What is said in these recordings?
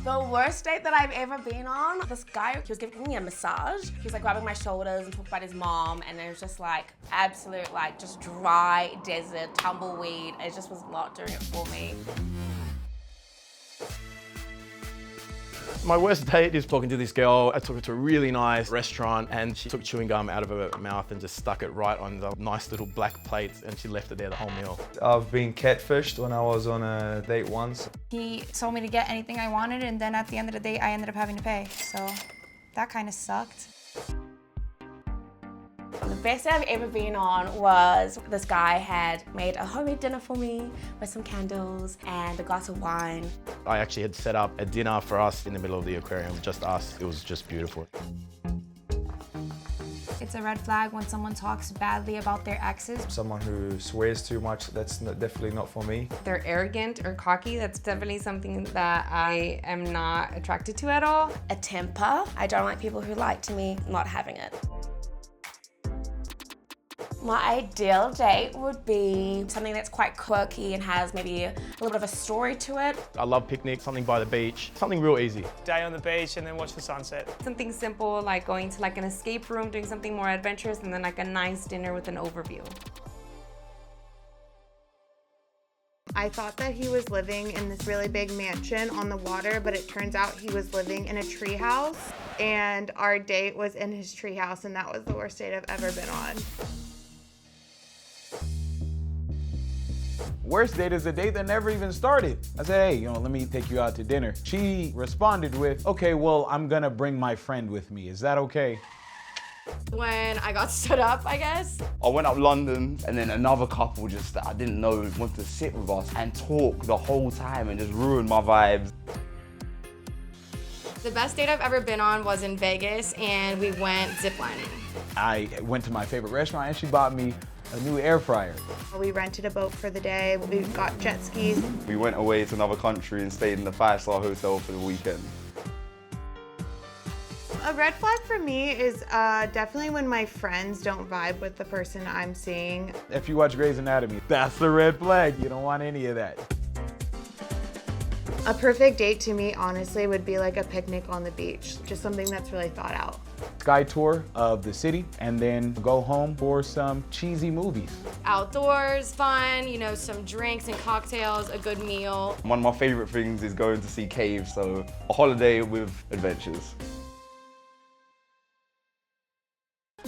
The worst date that I've ever been on, this guy, he was giving me a massage. He was like grabbing my shoulders and talking about his mom, and it was just like absolute, like just dry desert, tumbleweed. It just was not doing it for me. My worst date is talking to this girl. I took her to a really nice restaurant and she took chewing gum out of her mouth and just stuck it right on the nice little black plates and she left it there the whole meal. I've been catfished when I was on a date once. He told me to get anything I wanted and then at the end of the day I ended up having to pay. So that kind of sucked. The best date I've ever been on was this guy had made a homemade dinner for me with some candles and a glass of wine. I actually had set up a dinner for us in the middle of the aquarium, just us. It was just beautiful. It's a red flag when someone talks badly about their exes. Someone who swears too much, that's definitely not for me. They're arrogant or cocky, that's definitely something that I am not attracted to at all. A temper. I don't like people who lie to me not having it. My ideal date would be something that's quite quirky and has maybe a little bit of a story to it. I love picnics, something by the beach, something real easy. Day on the beach and then watch the sunset. Something simple like going to like an escape room, doing something more adventurous, and then like a nice dinner with an overview. I thought that he was living in this really big mansion on the water, but it turns out he was living in a treehouse, and our date was in his treehouse, and that was the worst date I've ever been on. Worst date is a date that never even started. I said, hey, let me take you out to dinner. She responded with, okay, well, I'm gonna bring my friend with me. Is that okay? When I got stood up, I guess. I went up London and then another couple just that I didn't know wanted to sit with us and talk the whole time and just ruin my vibes. The best date I've ever been on was in Vegas and we went ziplining. I went to my favorite restaurant and she bought me a new air fryer. We rented a boat for the day, we got jet skis. We went away to another country and stayed in the 5-star hotel for the weekend. A red flag for me is definitely when my friends don't vibe with the person I'm seeing. If you watch Grey's Anatomy, that's the red flag. You don't want any of that. A perfect date to me, honestly, would be like a picnic on the beach. Just something that's really thought out. Sky tour of the city and then go home for some cheesy movies. Outdoors, fun, some drinks and cocktails, a good meal. One of my favorite things is going to see caves, so a holiday with adventures.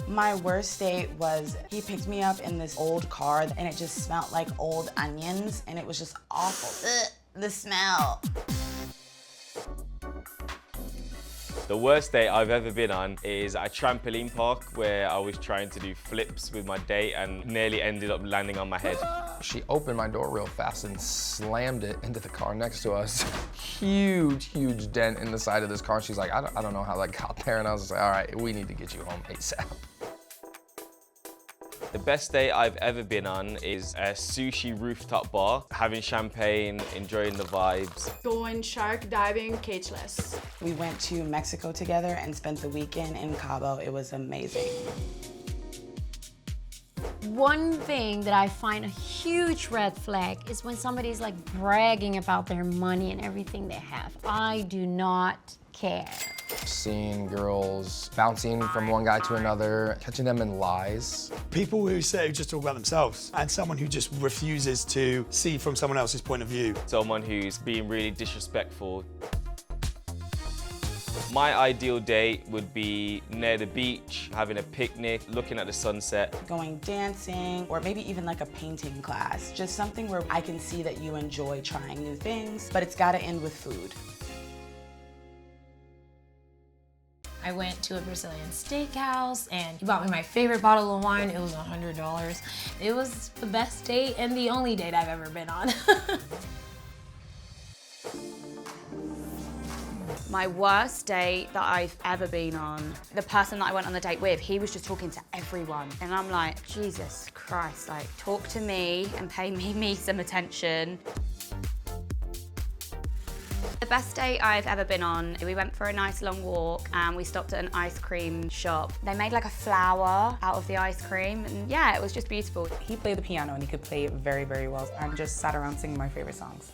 My worst date was he picked me up in this old car and it just smelled like old onions and it was just awful. Ugh, the smell. The worst date I've ever been on is a trampoline park where I was trying to do flips with my date and nearly ended up landing on my head. She opened my door real fast and slammed it into the car next to us. Huge dent in the side of this car. She's like, I don't know how that got there. And I was just like, all right, we need to get you home ASAP. The best date I've ever been on is a sushi rooftop bar, having champagne, enjoying the vibes. Going shark diving cageless. We went to Mexico together and spent the weekend in Cabo. It was amazing. One thing that I find a huge red flag is when somebody's like bragging about their money and everything they have. I do not care. Seeing girls bouncing from one guy to another, catching them in lies. People who just talk about themselves and someone who just refuses to see from someone else's point of view. Someone who's being really disrespectful. My ideal date would be near the beach, having a picnic, looking at the sunset. Going dancing, or maybe even like a painting class. Just something where I can see that you enjoy trying new things, but it's gotta end with food. I went to a Brazilian steakhouse and he bought me my favorite bottle of wine. It was $100. It was the best date and the only date I've ever been on. My worst date that I've ever been on, the person that I went on the date with, he was just talking to everyone. And I'm like, Jesus Christ, like, talk to me and pay me some attention. The best date I've ever been on, we went for a nice long walk and we stopped at an ice cream shop. They made like a flower out of the ice cream and yeah, it was just beautiful. He played the piano and he could play it very well and just sat around singing my favorite songs.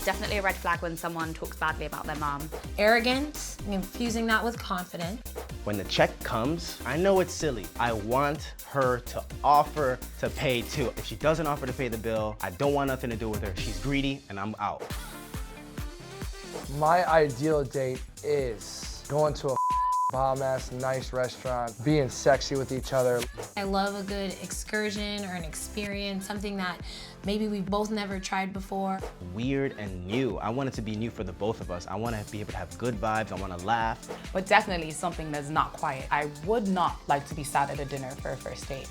Definitely a red flag when someone talks badly about their mum. Arrogance, infusing that with confidence. When the check comes, I know it's silly. I want her to offer to pay too. If she doesn't offer to pay the bill, I don't want nothing to do with her. She's greedy and I'm out. My ideal date is going to a bomb-ass nice restaurant, being sexy with each other. I love a good excursion or an experience, something that maybe we've both never tried before. Weird and new. I want it to be new for the both of us. I want to be able to have good vibes. I want to laugh. But definitely something that's not quiet. I would not like to be sat at a dinner for a first date.